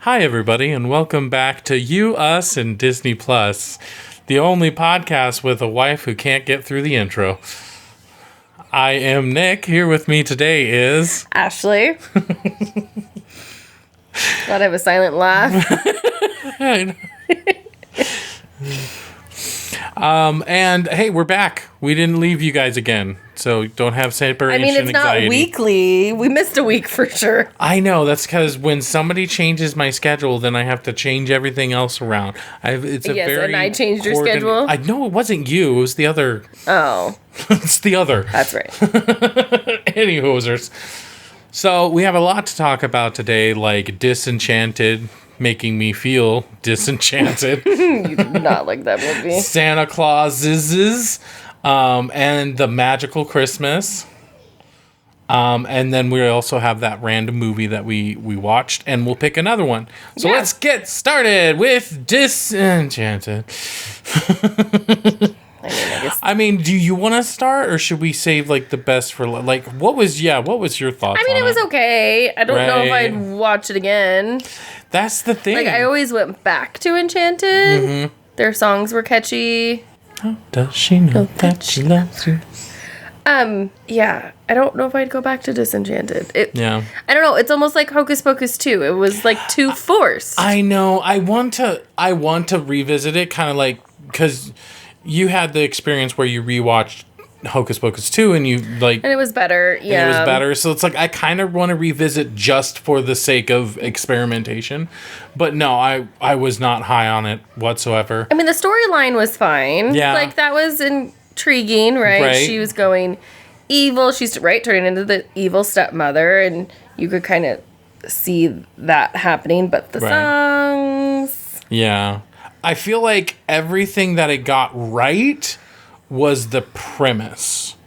Hi, everybody, and welcome back to You, Us, and Disney Plus, the only podcast with a wife who can't get through the intro. I am Nick. Here with me today is... Ashley. Glad I have a silent laugh. And hey, we're back. We didn't leave you guys again, so don't have separation anxiety. It's not weekly. We missed a week for sure. I know. That's because when somebody changes my schedule, then I have to change everything else around. And I changed your schedule? I know it wasn't you. It was the other. Oh. It's the other. That's right. Any hosers. So we have a lot to talk about today, like Disenchanted, making me feel disenchanted. You did not like that movie. Santa Clauses, and The Magical Christmas. And then we also have that random movie that we watched, and we'll pick another one. So Let's get started with Disenchanted. I mean, do you want to start, or should we save like the best for like? What was your thoughts? I mean, it was okay. I don't know if I'd watch it again. That's the thing. Like, I always went back to Enchanted. Mm-hmm. Their songs were catchy. How does she know that she loves you? Yeah. I don't know if I'd go back to Disenchanted. Yeah. I don't know. It's almost like Hocus Pocus 2. It was like too forced. I know. I want to revisit it, kind of like, because you had the experience where you rewatched Hocus Pocus 2 and you like... And it was better, yeah. And it was better. So it's like, I kind of want to revisit just for the sake of experimentation. But no, I was not high on it whatsoever. I mean, the storyline was fine. Yeah. Like, that was intriguing, right? She was going evil. She's, turning into the evil stepmother. And you could kind of see that happening. But the songs... Yeah. I feel like everything that it got right was the premise.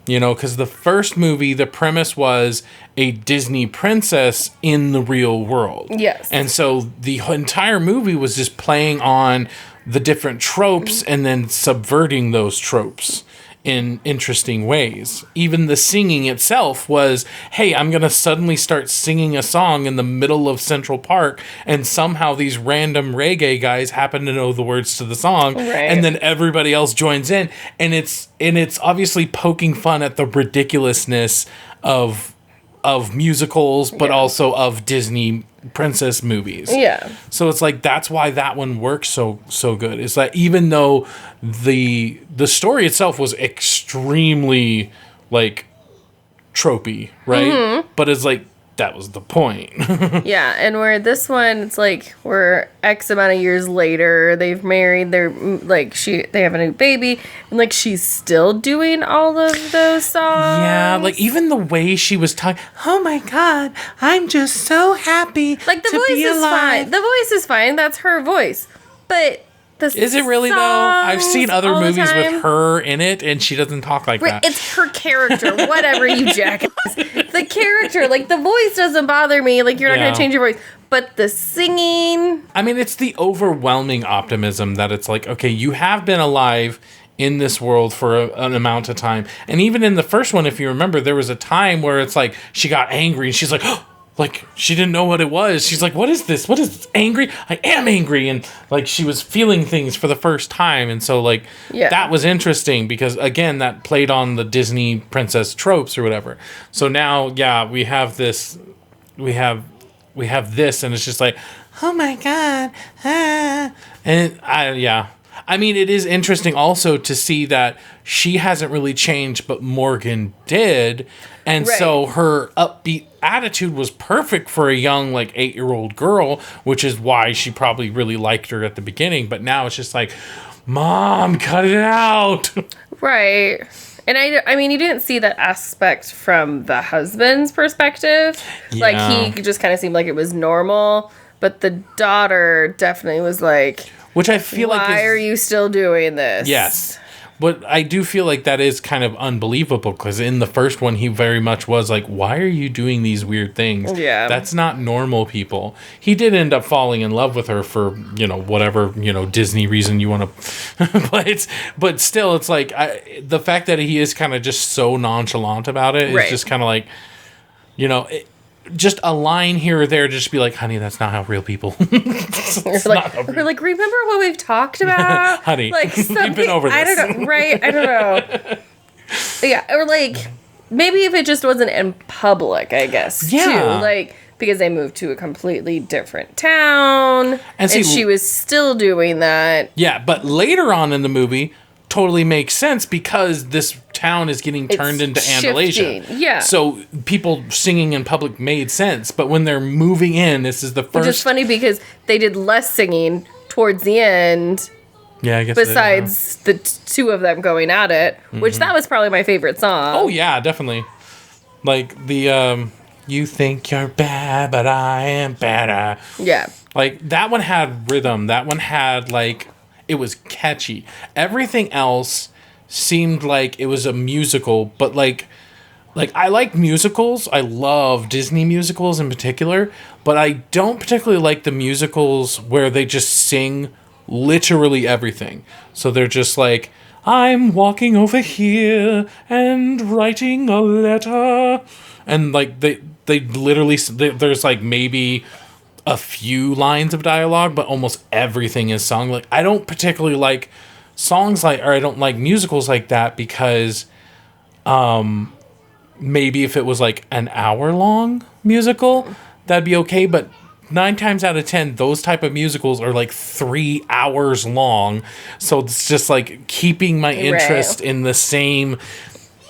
You know, because the first movie, the premise was a Disney princess in the real world. Yes. And so the entire movie was just playing on the different tropes and then subverting those tropes in interesting ways. Even the singing itself was, hey, I'm going to suddenly start singing a song in the middle of Central Park, and somehow these random reggae guys happen to know the words to the song, and then everybody else joins in, and it's obviously poking fun at the ridiculousness of musicals, but also of Disney princess movies. Yeah. So it's like, that's why that one works so good. It's like, even though the story itself was extremely like tropey, right? Mm-hmm. But it's like, that was the point. Yeah, and where this one, it's like we're X amount of years later, they've married, they're like they have a new baby, and like she's still doing all of those songs. Yeah, like even the way she was talking, oh my god, I'm just so happy. Like the voice is fine. The voice is fine. That's her voice. But is it really though? I've seen other movies with her in it, and she doesn't talk like that. It's her character. Whatever, you jackass. The character, like the voice doesn't bother me. Like you're not going to change your voice. But the singing... I mean, it's the overwhelming optimism that it's like, okay, you have been alive in this world for an amount of time. And even in the first one, if you remember, there was a time where it's like she got angry and she's like... Oh, like, she didn't know what it was. She's like, what is this? What is this? Angry? I am angry. And, like, she was feeling things for the first time. And so, like, that was interesting because, again, that played on the Disney princess tropes or whatever. So now, we have this. We have this, and it's just like, oh, my God. Ah. And, I mean, it is interesting also to see that she hasn't really changed, but Morgan did. And so her upbeat attitude was perfect for a young, like, 8-year-old girl, which is why she probably really liked her at the beginning. But now it's just like, Mom, cut it out. Right. And I mean, you didn't see that aspect from the husband's perspective. Yeah. Like, he just kind of seemed like it was normal. But the daughter definitely was like, which I feel why are you still doing this? Yes. But I do feel like that is kind of unbelievable because in the first one, he very much was like, why are you doing these weird things? Yeah. That's not normal people. He did end up falling in love with her for, whatever, Disney reason you want to. but still, it's like the fact that he is kind of just so nonchalant about it is just kind of like, just a line here or there, just be like, honey, that's not how real people. We're like, remember what we've talked about? Honey, like, we've been over this. I don't know, right? I don't know. Yeah, or like, maybe if it just wasn't in public, I guess, too. Like, because they moved to a completely different town, and she was still doing that. Yeah, but later on in the movie, totally makes sense because this town is getting turned into Andalasia. Yeah. So people singing in public made sense, but when they're moving in, this is the first. Which is funny because they did less singing towards the end. Yeah, I guess. Besides the two of them going at it, which that was probably my favorite song. Oh yeah, definitely. Like the you think you're bad, but I am better. Yeah. Like that one had rhythm. That one had like. It was catchy. Everything else seemed like it was a musical, but like I like musicals. I love Disney musicals in particular, but I don't particularly like the musicals where they just sing literally everything. So they're just like, I'm walking over here and writing a letter. And like they literally, there's like maybe a few lines of dialogue, but almost everything is sung. Like I don't particularly like songs like, or I don't like musicals like that because maybe if it was like an hour long musical, that'd be okay. But 9 times out of 10, those type of musicals are like 3 hours long. So it's just like keeping my interest in the same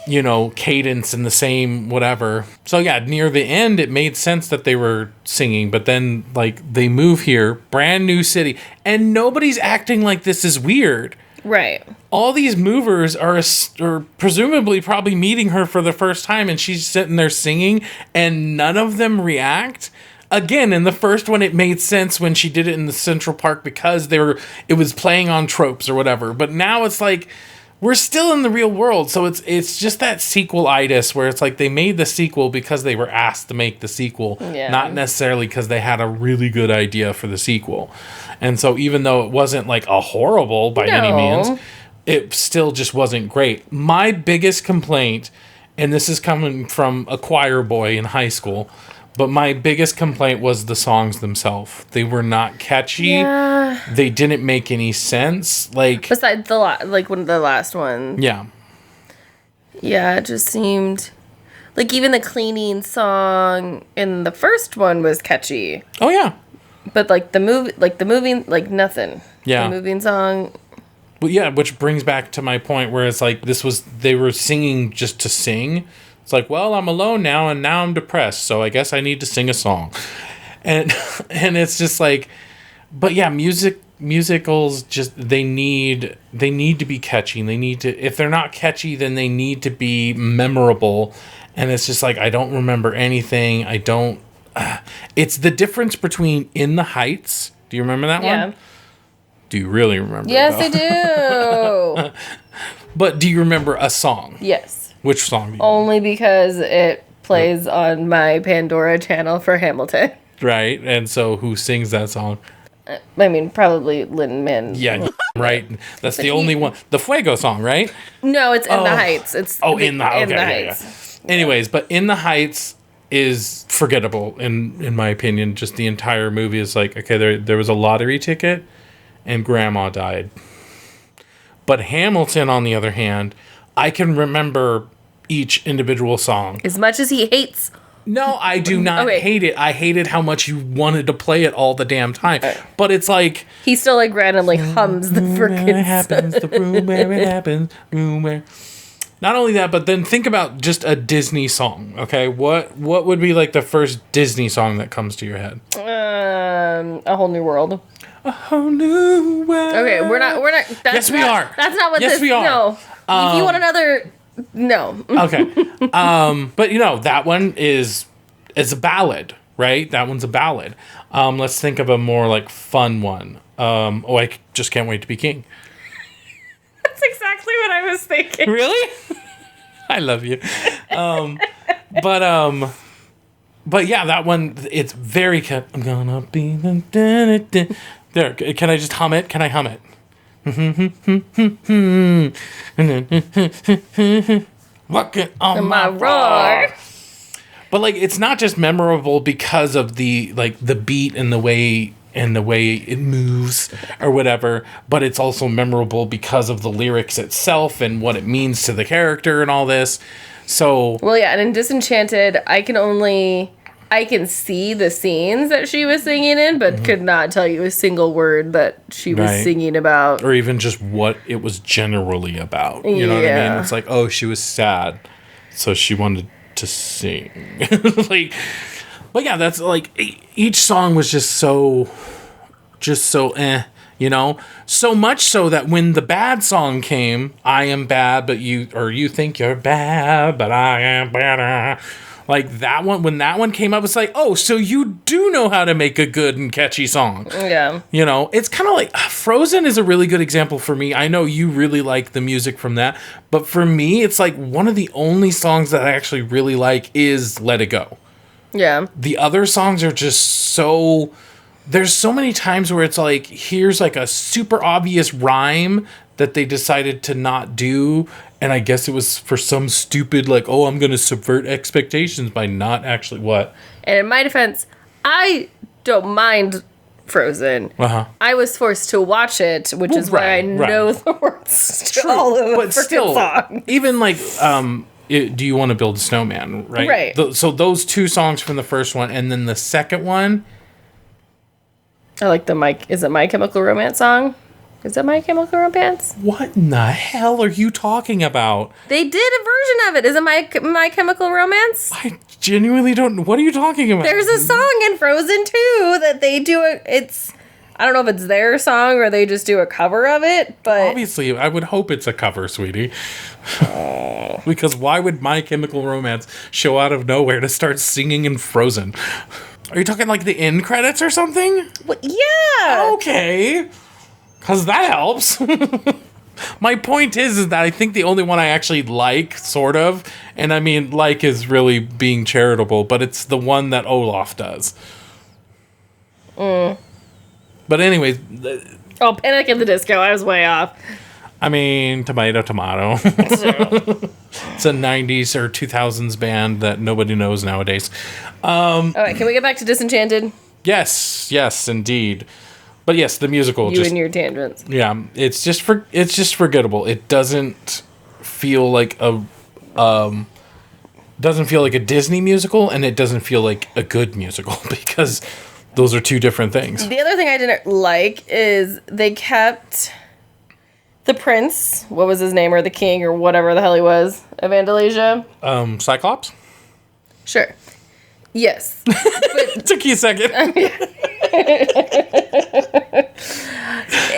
cadence and the same whatever. So yeah, near the end, it made sense that they were singing, but then like they move here, brand new city, and nobody's acting like this is weird. Right. All these movers are presumably probably meeting her for the first time, and she's sitting there singing, and none of them react. Again, in the first one, it made sense when she did it in the Central Park because it was playing on tropes or whatever. But now it's like, we're still in the real world, so it's just that sequel-itis where it's like they made the sequel because they were asked to make the sequel, not necessarily because they had a really good idea for the sequel. And so even though it wasn't like a horrible by any means, it still just wasn't great. My biggest complaint, and this is coming from a choir boy in high school, but my biggest complaint was the songs themselves. They were not catchy. Yeah. They didn't make any sense. Like besides one of the last ones. Yeah. Yeah, it just seemed like even the cleaning song in the first one was catchy. Oh yeah. But like the moving, like nothing. Yeah. The moving song. Well, yeah, which brings back to my point where it's like they were singing just to sing. It's like, well, I'm alone now, and now I'm depressed, so I guess I need to sing a song. And it's just like, but yeah, musicals just they need to be catchy. They need to, if they're not catchy, then they need to be memorable. And it's just like, I don't remember anything. I don't. It's the difference between In the Heights. Do you remember that one? Do you really remember? Yes, I do. But do you remember a song? Yes. Which song do you Only because it plays on my Pandora channel for Hamilton. Right, and so who sings that song? I mean, probably Lin-Min. Yeah, right. That's the only one. The Fuego song, right? No, it's In the Heights. It's In the Heights. Yeah. Anyways, but In the Heights is forgettable in my opinion. Just the entire movie is like, okay, there was a lottery ticket, and Grandma died. But Hamilton, on the other hand, I can remember each individual song. As much as he hates. No, I do not hate it. I hated how much you wanted to play it all the damn time. But it's like... He still like randomly hums the freaking... It happens, the room where it happens, room where... Not only that, but then think about just a Disney song, okay? What would be like the first Disney song that comes to your head? A Whole New World. A Whole New World. Okay, we're not. Yes, we are. That's not what yes, this. we are. No. If you want another No. Okay. But that one is a ballad, right? That one's a ballad. Let's think of a more like fun one. I just can't wait to be king. That's exactly what I was thinking. Really? I love you. But yeah, that one, it's very, I'm gonna be, there, can I just hum it? Can I hum it? Walking on my roar. But like, it's not just memorable because of the beat and the way it moves or whatever, but it's also memorable because of the lyrics itself and what it means to the character and all this. So well, yeah, and in Disenchanted, I can see the scenes that she was singing in, but could not tell you a single word that she was singing about, or even just what it was generally about. You know what I mean? It's like, oh, she was sad, so she wanted to sing. But yeah, that's like each song was just so so much so that when the bad song came, I am bad, but you think you're bad, but I am better. Like that one, when that one came up, it's like, oh, so you do know how to make a good and catchy song. Yeah. It's kind of like Frozen is a really good example for me. I know you really like the music from that, but for me, it's like one of the only songs that I actually really like is Let It Go. Yeah. The other songs are just so... There's so many times where it's like, here's like a super obvious rhyme that they decided to not do. And I guess it was for some stupid, like, oh, I'm going to subvert expectations by not actually what? And in my defense, I don't mind Frozen. Uh-huh. I was forced to watch it, which is why I know the words to all of the freaking songs. Even like... Do you want to build a snowman, right? Right. So those two songs from the first one, and then the second one... I like is it My Chemical Romance song? Is it My Chemical Romance? What in the hell are you talking about? They did a version of it. Is it My Chemical Romance? I genuinely don't... What are you talking about? There's a song in Frozen 2 that they do I don't know if it's their song or they just do a cover of it, but... Obviously, I would hope it's a cover, sweetie. Because why would My Chemical Romance show out of nowhere to start singing in Frozen? Are you talking like the end credits or something? Well, yeah! Okay. Because that helps. My point is that I think the only one I actually like, sort of, and I mean, like is really being charitable, but it's the one that Olaf does. But anyways... Panic at the Disco. I was way off. I mean, tomato. It's a 90s or 2000s band that nobody knows nowadays. All right, can we get back to Disenchanted? Yes, indeed. But yes, the musical. And your tangents. Yeah, it's just forgettable. It doesn't feel like a Disney musical, and it doesn't feel like a good musical because those are two different things. The other thing I didn't like is they kept the prince, what was his name, or the king, or whatever the hell he was, of Andalasia. Cyclops? Sure. Yes. It took you a second.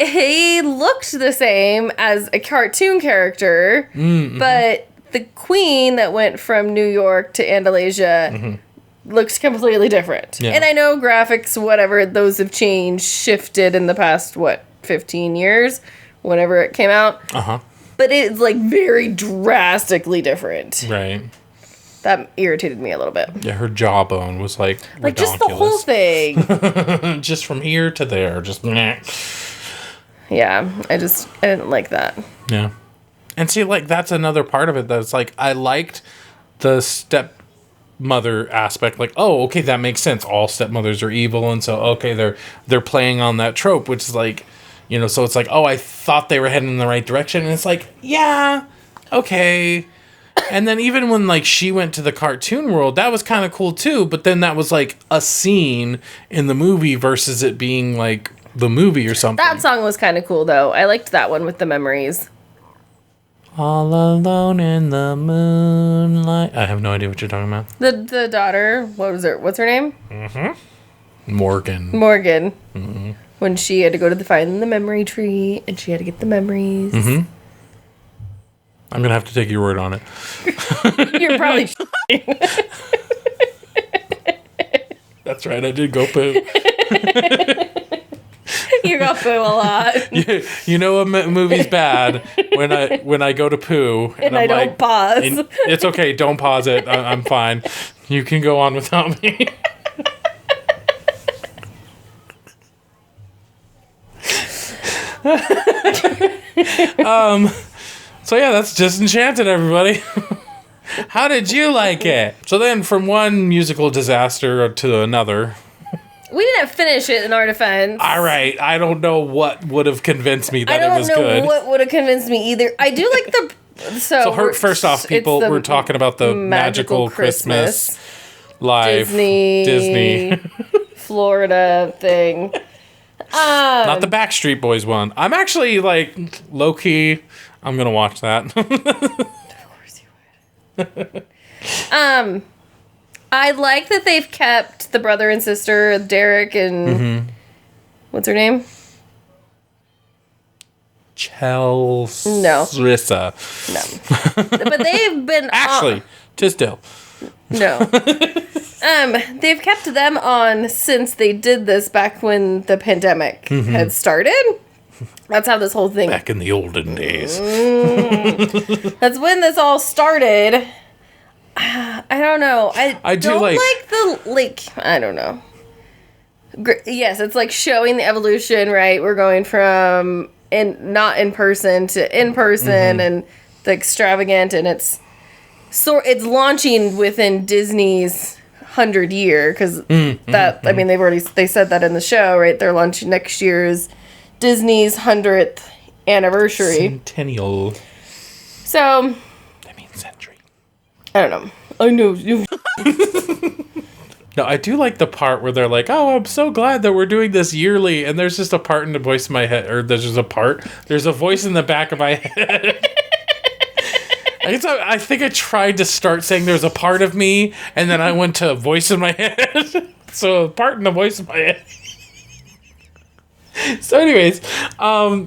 He looked the same as a cartoon character, but the queen that went from New York to Andalasia looks completely different. Yeah. And I know graphics, whatever, those have changed, shifted in the past, 15 years? Whenever it came out. Uh-huh. But it's like very drastically different. Right. That irritated me a little bit. Yeah, her jawbone was like just the whole thing. Just from here to there. Just meh. Yeah, I didn't like that. Yeah. And see, like, that's another part of it that's like, I liked the stepmother aspect. Like, oh, okay, that makes sense. All stepmothers are evil, and so, okay, they're playing on that trope, which is like, so it's like, oh, I thought they were heading in the right direction. And it's like, yeah, okay. And then even when, like, she went to the cartoon world, that was kind of cool, too. But then that was, like, a scene in the movie versus it being, like, the movie or something. That song was kind of cool, though. I liked that one with the memories. All alone in the moonlight. I have no idea what you're talking about. The daughter, what's her name? Morgan. Mm-hmm. When she had to go to find the memory tree, and she had to get the memories. I'm going to have to take your word on it. You're probably That's right. I did go poo. You go poo a lot. You know a movie's bad when I go to poo and I don't pause. It's okay. Don't pause it. I'm fine. You can go on without me. So yeah, that's Disenchanted, everybody. How did you like it? So then, from one musical disaster to another. We didn't finish it in our defense. All right, I don't know what would have convinced me that it was good. I don't know what would have convinced me either. I do like the. First off, people, we're talking about the Magical Christmas live Disney Florida thing. Not the Backstreet Boys one. I'm actually like low key. I'm gonna watch that. Of course you would. I like that they've kept the brother and sister, Derek and what's her name? Rissa. No. But they've been Ashley Tisdale. No. They've kept them on since they did this back when the pandemic had started. That's how this whole thing... Back in the olden days. That's when this all started. I don't know. I don't like the... I don't know. Yes, it's like showing the evolution, right? We're going from not in person to in person and the extravagant, and it's launching within Disney's 100 year because I mean they said that in the show, right? They're launching next year's Disney's 100th anniversary. Centennial. So that means century. I don't know. I know you. No, I do like the part where they're like, "Oh, I'm so glad that we're doing this yearly," and there's just a part in the voice in my head, or there's a voice in the back of my head. I think I tried to start saying there's a part of me, and then I went to a voice in my head. So a part in the voice in my head. So anyways,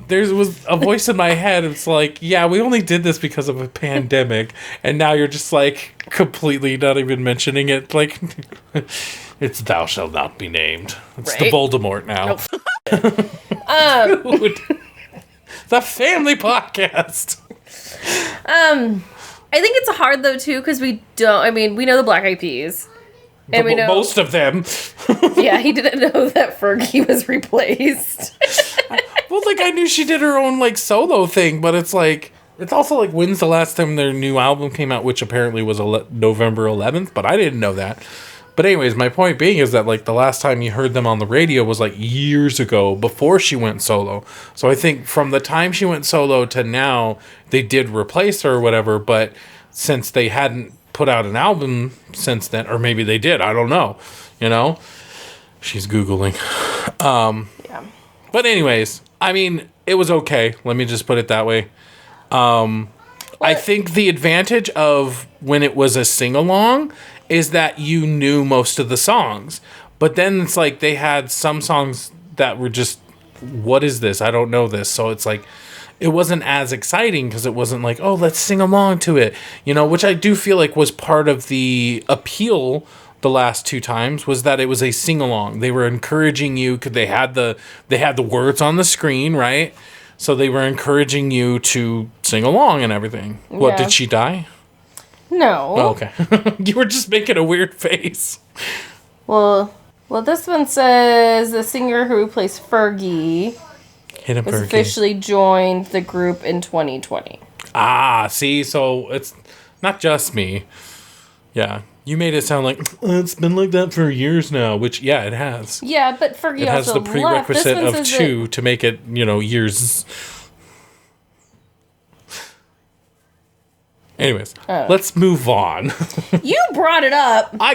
there was a voice in my head. It's like, yeah, we only did this because of a pandemic, and now you're just like completely not even mentioning it. Like, it's thou shalt not be named. It's right? The Voldemort now. Nope. Dude. The family podcast. I think it's hard though too because we don't. I mean, we know the Black Eyed Peas. And we know most of them. Yeah, he didn't know that Fergie was replaced. Well, like I knew she did her own like solo thing, but it's like it's also like when's the last time their new album came out, which apparently was November 11th, but I didn't know that. But anyways, my point being is that like the last time you heard them on the radio was like years ago before she went solo. So I think from the time she went solo to now, they did replace her or whatever, but since they hadn't put out an album since then, or maybe they did, I don't know, you know. She's Googling. Yeah. But anyways, I mean, it was okay. Let me just put it that way. I think the advantage of when it was a sing-along is that you knew most of the songs. But then it's like they had some songs that were just, what is this? I don't know this. So it's like, it wasn't as exciting because it wasn't like, oh, let's sing along to it. You know, which I do feel like was part of the appeal the last two times was that it was a sing-along. They were encouraging you because they had the words on the screen, right? So they were encouraging you to sing along and everything. Yeah. What, did she die? No. Oh, okay. You were just making a weird face. Well, this one says the singer who replaced Fergie was officially joined the group in 2020. Ah, see, so it's not just me. Yeah. You made it sound like it's been like that for years now, which, yeah, it has. Yeah, but Fergie it also has the prerequisite of two to make it, you know, years. Anyways, let's move on. You brought it up. I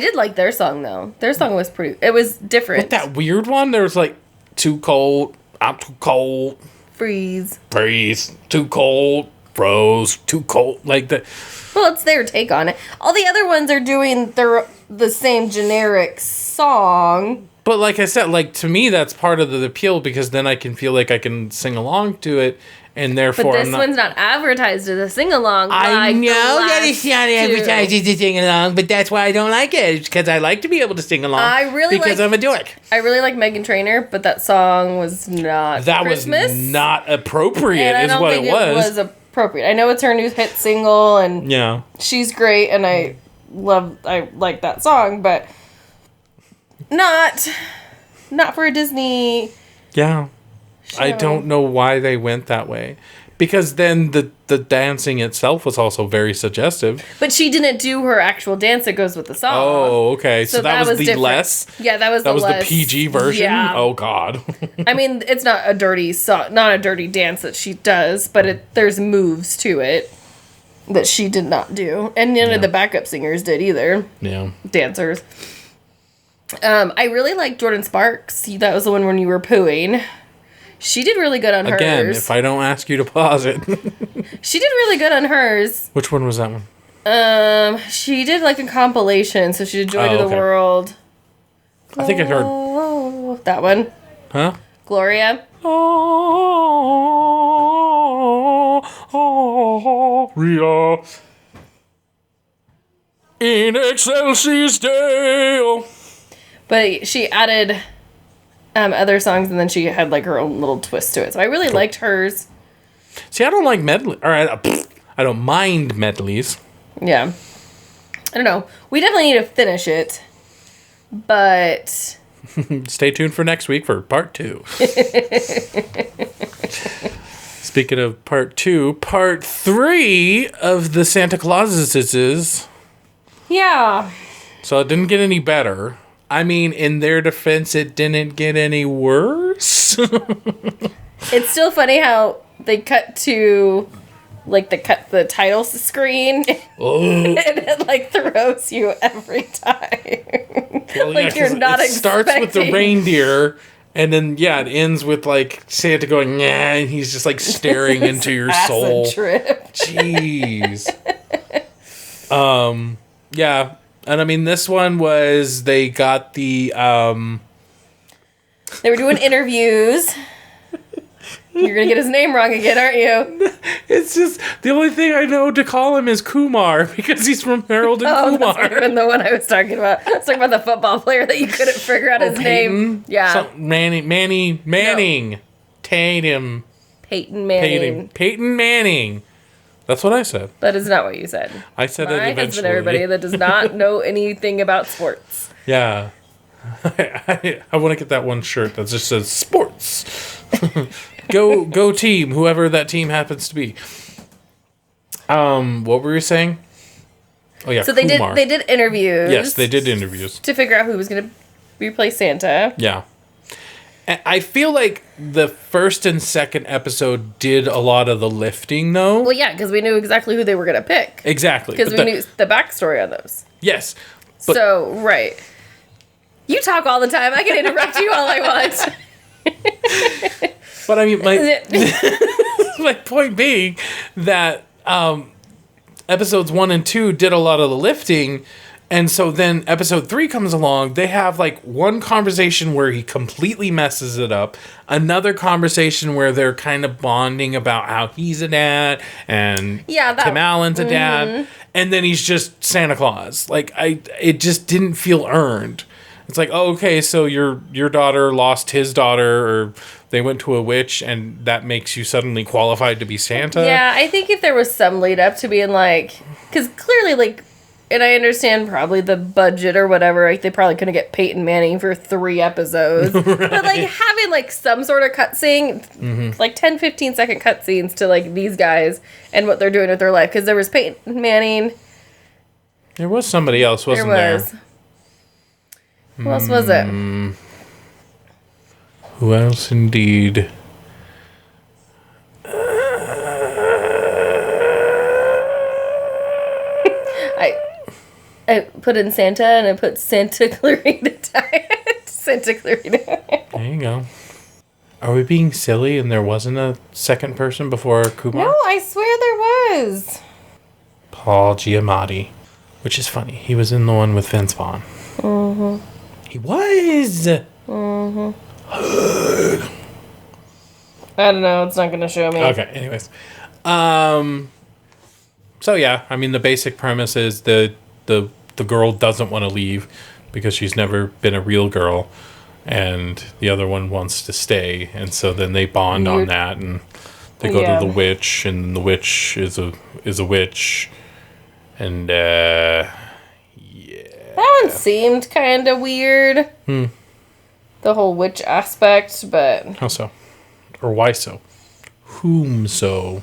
did like their song, though. Their song was it was different. With that weird one, there was like, too cold, I'm too cold. Freeze, too cold, froze, too cold, like that. Well, it's their take on it. All the other ones are doing the same generic song. But like I said, like to me, that's part of the appeal because then I can feel like I can sing along to it, and therefore But this one's not advertised as a sing along. I know that it's not advertised as a sing along, but that's why I don't like it because I like to be able to sing along. Because I'm a dork. I really like Meghan Trainor, but that song was not. That Christmas. was not appropriate. And I is don't what think it was. It was appropriate. I know it's her new hit single, and yeah, she's great, and I like that song, but not for a Disney. Yeah. Show. I don't know why they went that way. Because then the dancing itself was also very suggestive. But she didn't do her actual dance that goes with the song. Oh, okay. So that was the different. Less? Yeah, that was the PG version? Yeah. Oh, God. I mean, it's not a dirty song, not a dirty dance that she does, but there's moves to it that she did not do. And none of the backup singers did either. Yeah. Dancers. I really like Jordan Sparks. That was the one when you were pooing. She did really good on hers. Again, if I don't ask you to pause it. She did really good on hers. Which one was that one? She did like a compilation, so she did Joy to the World. I think I heard. That one. Huh? Gloria. Gloria. In excelsis Deo. But she added other songs, and then she had like her own little twist to it. So I really liked hers. See, I don't like medley. All right, I don't mind medleys. Yeah, I don't know. We definitely need to finish it, but stay tuned for next week for part 2. Speaking of part 2, part 3 of the Santa Clauses. Yeah. So it didn't get any better. I mean, in their defense, it didn't get any worse. It's still funny how they cut to, like, the title screen, and it, like, throws you every time. Well, like, you're not it starts with the reindeer, and then, it ends with, like, Santa going, nah, and he's just, like, staring into your soul. Trip. Jeez. Yeah. And I mean, this one was, they got the, They were doing interviews. You're going to get his name wrong again, aren't you? It's just, the only thing I know to call him is Kumar, because he's from Harold and Kumar. That's even the one I was talking about. I was talking about the football player that you couldn't figure out his name. Yeah. Manning. No. Tatum. Peyton Manning. Peyton Manning. That's what I said. That is not what you said. I said it eventually. Everybody that does not know anything about sports. Yeah. I want to get that one shirt that just says sports. Go team, whoever that team happens to be. What were you saying? Oh yeah. So Kumar. they did interviews. Yes, they did interviews to figure out who was going to replace Santa. Yeah. I feel like the first and second episode did a lot of the lifting, though. Well, yeah, because we knew exactly who they were going to pick. Exactly. Because we knew the backstory on those. Yes. So, right. You talk all the time. I can interrupt you all I want. But I mean, my point being that episodes 1 and 2 did a lot of the lifting. And so then episode 3 comes along. They have like one conversation where he completely messes it up. Another conversation where they're kind of bonding about how he's a dad and Tim Allen's a dad. And then he's just Santa Claus. Like it just didn't feel earned. It's like, oh, okay, so your daughter lost his daughter, or they went to a witch, and that makes you suddenly qualified to be Santa. Yeah, I think if there was some lead up to being like, because clearly, like, and I understand probably the budget or whatever, like they probably couldn't get Peyton Manning for 3 episodes. Right. But like having like some sort of cutscene, like 10, 15 second cutscenes to like these guys and what they're doing with their life. Because there was Peyton Manning. There was somebody else, wasn't there? Who else was it? Who else indeed? I put in Santa and I put Santa Clarita Diet. Santa Clarita. There you go. Are we being silly and there wasn't a second person before Kumar? No, I swear there was. Paul Giamatti. Which is funny. He was in the one with Vince Vaughn. Mm-hmm. He was! Mm-hmm. I don't know. It's not going to show me. Okay, anyways. So, yeah, I mean, the basic premise is the girl doesn't want to leave because she's never been a real girl, and the other one wants to stay, and so then they bond on that, and they go to the witch, and the witch is a witch, and, That one seemed kind of weird. The whole witch aspect, but... How so? Or why so? Whom so?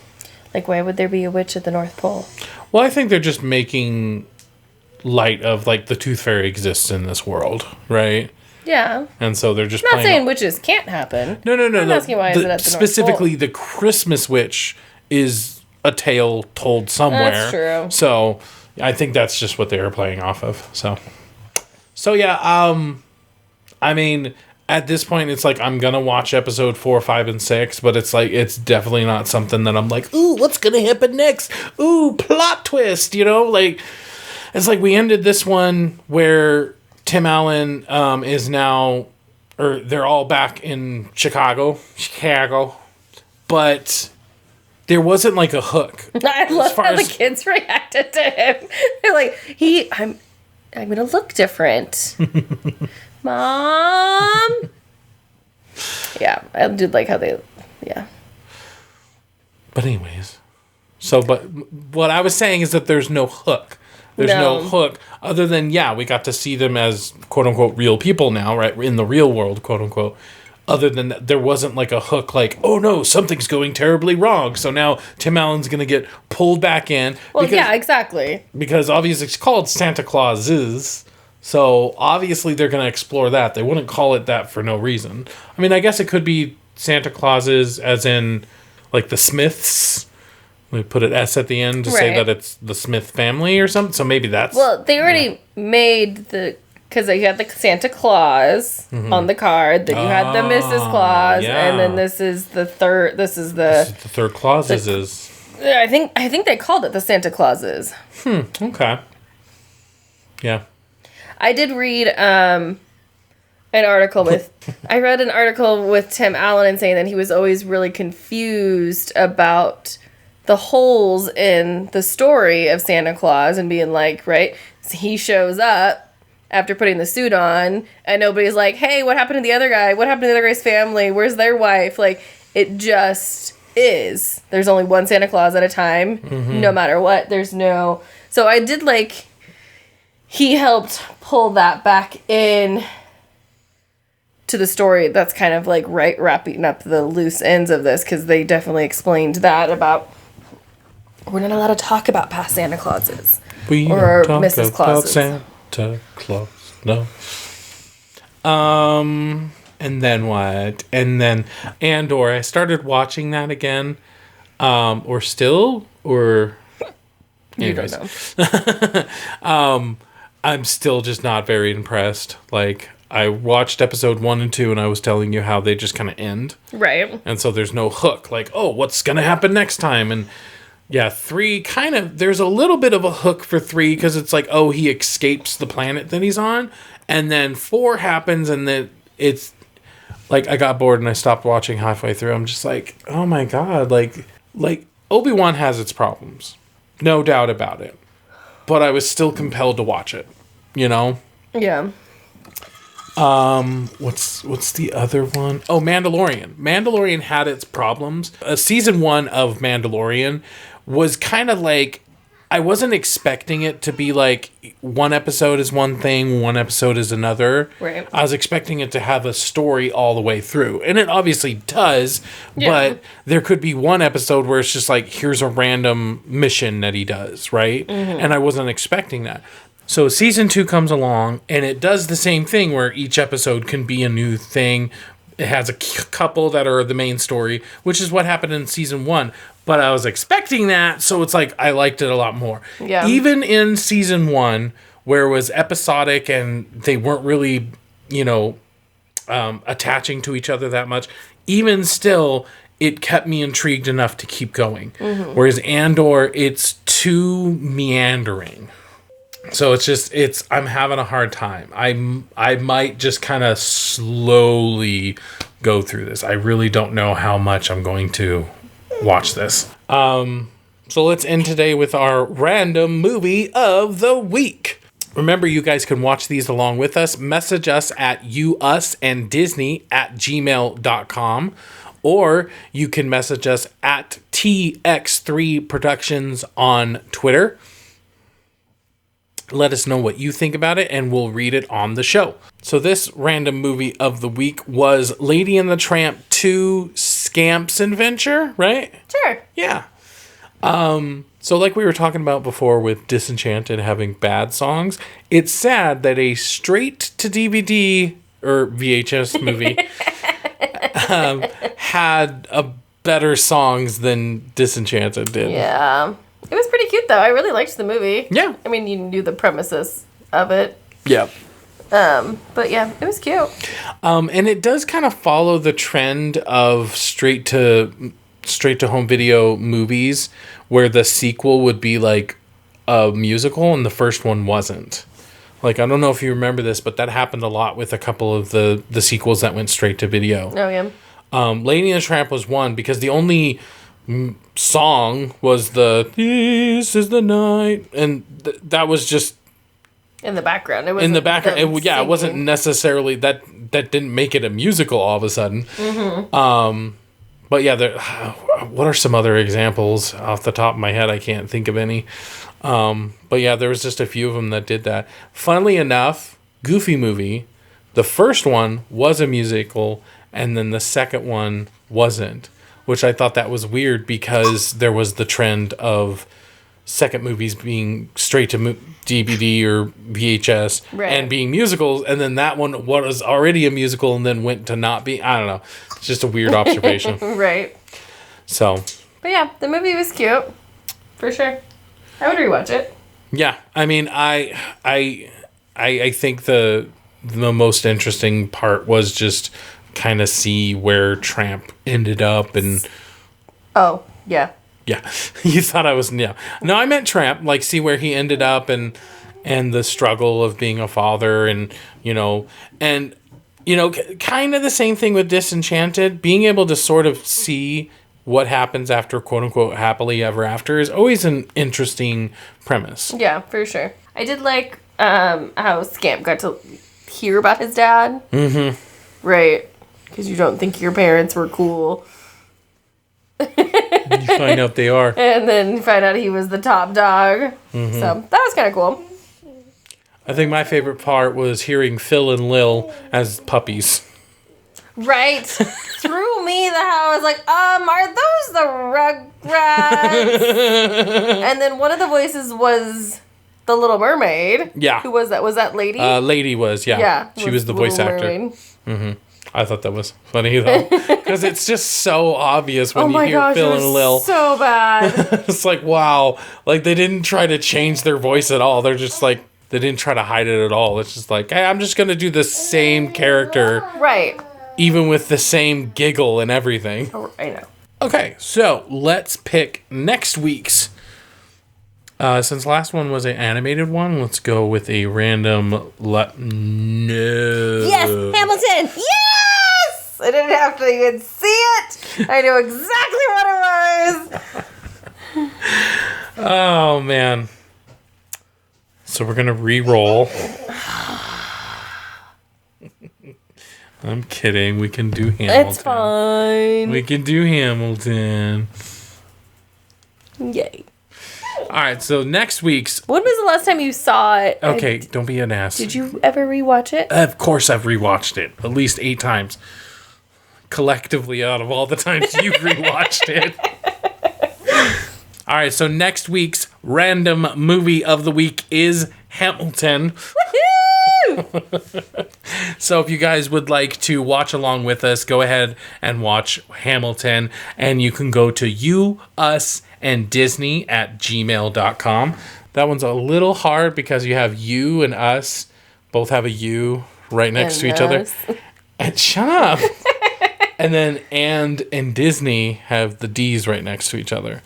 Like, why would there be a witch at the North Pole? Well, I think they're just making light of, like, the Tooth Fairy exists in this world, right? Yeah. And so they're just I'm not saying witches can't happen. No. I'm asking why is it at the specifically, North Pole? the Christmas witch is a tale told somewhere. That's true. So I think that's just what they were playing off of. So yeah, I mean, at this point, it's like I'm gonna watch episode 4, 5, and 6, but it's like it's definitely not something that I'm like, ooh, what's gonna happen next? Ooh, plot twist, you know? Like, it's like we ended this one where Tim Allen is now, or they're all back in Chicago, but there wasn't like a hook. I love how the kids reacted to him. They're like, I'm gonna look different. Mom. Yeah, I did like how they, yeah. But anyways, but what I was saying is that there's no hook. There's no hook other than, we got to see them as quote unquote real people now, right? In the real world, quote unquote. Other than that, there wasn't like a hook like, oh no, something's going terribly wrong. So now Tim Allen's going to get pulled back in. Well, yeah, exactly. Because obviously it's called Santa Clauses. So obviously they're going to explore that. They wouldn't call it that for no reason. I mean, I guess it could be Santa Clauses as in like the Smiths. We put an S at the end to say that it's the Smith family or something. So maybe that's... Well, they already made because you had the Santa Claus on the card, then you had the Mrs. Claus, and then this is the third. This is the third Clauses. I think they called it the Santa Clauses. Okay. Yeah. I did read an article with Tim Allen and saying that he was always really confused about the holes in the story of Santa Claus and being like, right, so he shows up after putting the suit on and nobody's like, hey, what happened to the other guy? What happened to the other guy's family? Where's their wife? Like, it just is. There's only one Santa Claus at a time, no matter what. There's no... So I did like... He helped pull that back in to the story. That's kind of like wrapping up the loose ends of this, because they definitely explained that about... We're not allowed to talk about past Santa Clauses. We or don't talk Mrs. Clauses. About Santa Claus, no. And then what? And then Andor. I started watching that again. Or still? Or... Anyways. You don't know. I'm still just not very impressed. Like, I watched episode 1 and 2, and I was telling you how they just kind of end. Right. And so there's no hook. Like, oh, what's going to happen next time? And... yeah, 3 kind of... There's a little bit of a hook for 3 because it's like, oh, he escapes the planet that he's on. And then 4 happens and then it's... Like, I got bored and I stopped watching halfway through. I'm just like, oh my god. Like Obi-Wan has its problems. No doubt about it. But I was still compelled to watch it. You know? Yeah. What's the other one? Oh, Mandalorian. Mandalorian had its problems. Season 1 of Mandalorian was kind of like, I wasn't expecting it to be like one episode is one thing, one episode is another. Right. I was expecting it to have a story all the way through. And it obviously does, but there could be one episode where it's just like, here's a random mission that he does, right? And I wasn't expecting that. So season 2 comes along, and it does the same thing where each episode can be a new thing. It has a couple that are the main story, which is what happened in season 1. But I was expecting that, so it's like I liked it a lot more. Yeah. Even in season 1, where it was episodic and they weren't really, attaching to each other that much, even still, it kept me intrigued enough to keep going. Whereas Andor, it's too meandering. So I'm having a hard time. I might just kind of slowly go through this. I really don't know how much I'm going to watch this. So let's end today with our random movie of the week. Remember, you guys can watch these along with us. Message us at youusanddisney@gmail.com, or you can message us at TX3 Productions on Twitter. Let us know what you think about it, and we'll read it on the show. So this random movie of the week was Lady and the Tramp 2 Scamp's Adventure, right? Sure. Yeah. So like we were talking about before with Disenchanted having bad songs, it's sad that a straight-to-DVD or VHS movie had a better songs than Disenchanted did. Yeah. It was pretty cute, though. I really liked the movie. Yeah. I mean, you knew the premises of it. Yeah. But yeah, it was cute. And it does kind of follow the trend of straight to home video movies where the sequel would be like a musical and the first one wasn't. Like, I don't know if you remember this, but that happened a lot with a couple of the sequels that went straight to video. Oh, yeah. Lady and the Tramp was one because the only song was the "This is the night," and that was just in the background. It wasn't necessarily that didn't make it a musical all of a sudden. Mm-hmm. But yeah, what are some other examples off the top of my head? I can't think of any. But yeah, there was just a few of them that did that. Funnily enough, Goofy Movie, the first one was a musical, and then the second one wasn't, which I thought that was weird because there was the trend of second movies being straight to DVD or VHS and being musicals, and then that one was already a musical and then went to not be. I don't know. It's just a weird observation. Right. So. But yeah, the movie was cute. For sure. I would rewatch it. Yeah. I mean, I think the most interesting part was just kind of see where Tramp ended up and. Oh, yeah. Yeah. You thought I was, yeah. No, I meant Tramp, like see where he ended up and the struggle of being a father and kind of the same thing with Disenchanted. Being able to sort of see what happens after quote unquote happily ever after is always an interesting premise. Yeah, for sure. I did like how Scamp got to hear about his dad. Mm-hmm. Right. Because you don't think your parents were cool. You find out they are. And then you find out he was the top dog. Mm-hmm. So that was kind of cool. I think my favorite part was hearing Phil and Lil as puppies. Right. Threw me the hell. I was like, are those the Rugrats? And then one of the voices was the Little Mermaid. Yeah. Who was that? Was that Lady? Lady was, yeah. Yeah. She was the voice actor. Mm-hmm. I thought that was funny though, because it's just so obvious when you hear Phil and Lil. So bad. It's like, wow, like they didn't try to change their voice at all. They're just like, they didn't try to hide it at all. It's just like, hey, I'm just gonna do the same character, right? Even with the same giggle and everything. Oh, I know. Okay, so let's pick next week's. Since last one was an animated one, let's go with a random. No. Yes, Hamilton. Yes, I didn't have to even see it. I knew exactly what it was. Oh man. So we're gonna re-roll. I'm kidding. We can do Hamilton. It's fine. We can do Hamilton. Yay. All right, so next week's... When was the last time you saw it? Okay, don't be an ass. Did you ever rewatch it? Of course I've rewatched it. At least 8 times. Collectively out of all the times you've rewatched it. All right, so next week's random movie of the week is Hamilton. So if you guys would like to watch along with us, go ahead and watch Hamilton. And you can go to youusanddisney@gmail.com. That one's a little hard because you have you and us. Both have a U right next to each other. And shut up. And then and Disney have the D's right next to each other.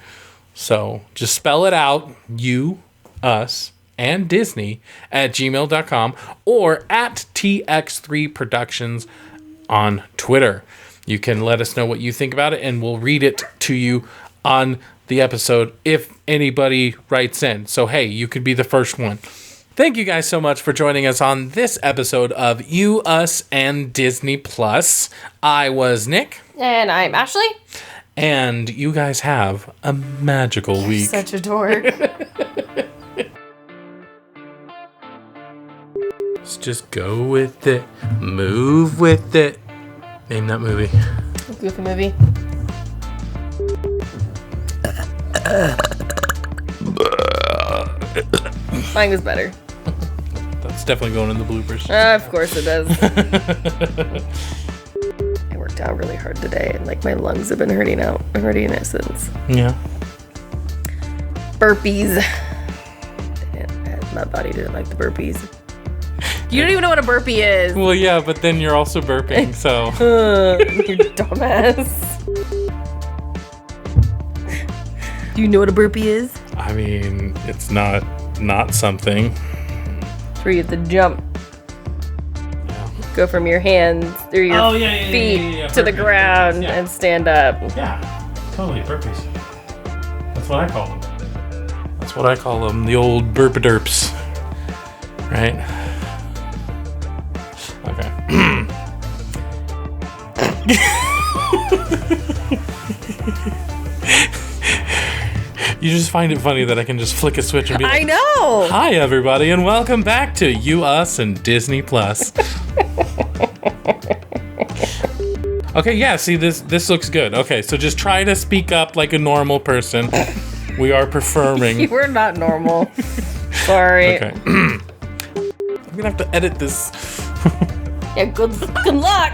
So just spell it out. You, us, yousanddisney@gmail.com or at TX3 Productions on Twitter. You can let us know what you think about it, and we'll read it to you on the episode if anybody writes in. So, hey, you could be the first one. Thank you guys so much for joining us on this episode of You, Us, and Disney Plus. I was Nick. And I'm Ashley. And you guys have a magical week. Such a dork. Let's just go with it. Move with it. Name that movie. Goofy movie. Mine was better. That's definitely going in the bloopers. Of course it does. I worked out really hard today, and like my lungs have been hurting since. Yeah. Burpees. My body didn't like the burpees. You don't even know what a burpee is. Well, yeah, but then you're also burping, so. You dumbass. Do you know what a burpee is? I mean, it's not something. It's where you have to jump. Yeah. Go from your hands or your feet to the ground and stand up. Yeah, totally. Burpees. That's what I call them. That's what I call them. The old burpaderps. Right? Okay. You just find it funny that I can just flick a switch and be like, I know! Hi, everybody, and welcome back to You, Us, and Disney Plus. Okay, yeah, see, this looks good. Okay, so just try to speak up like a normal person. We are performing. You were not normal. Sorry. Okay. I'm gonna have to edit this. Yeah, good luck!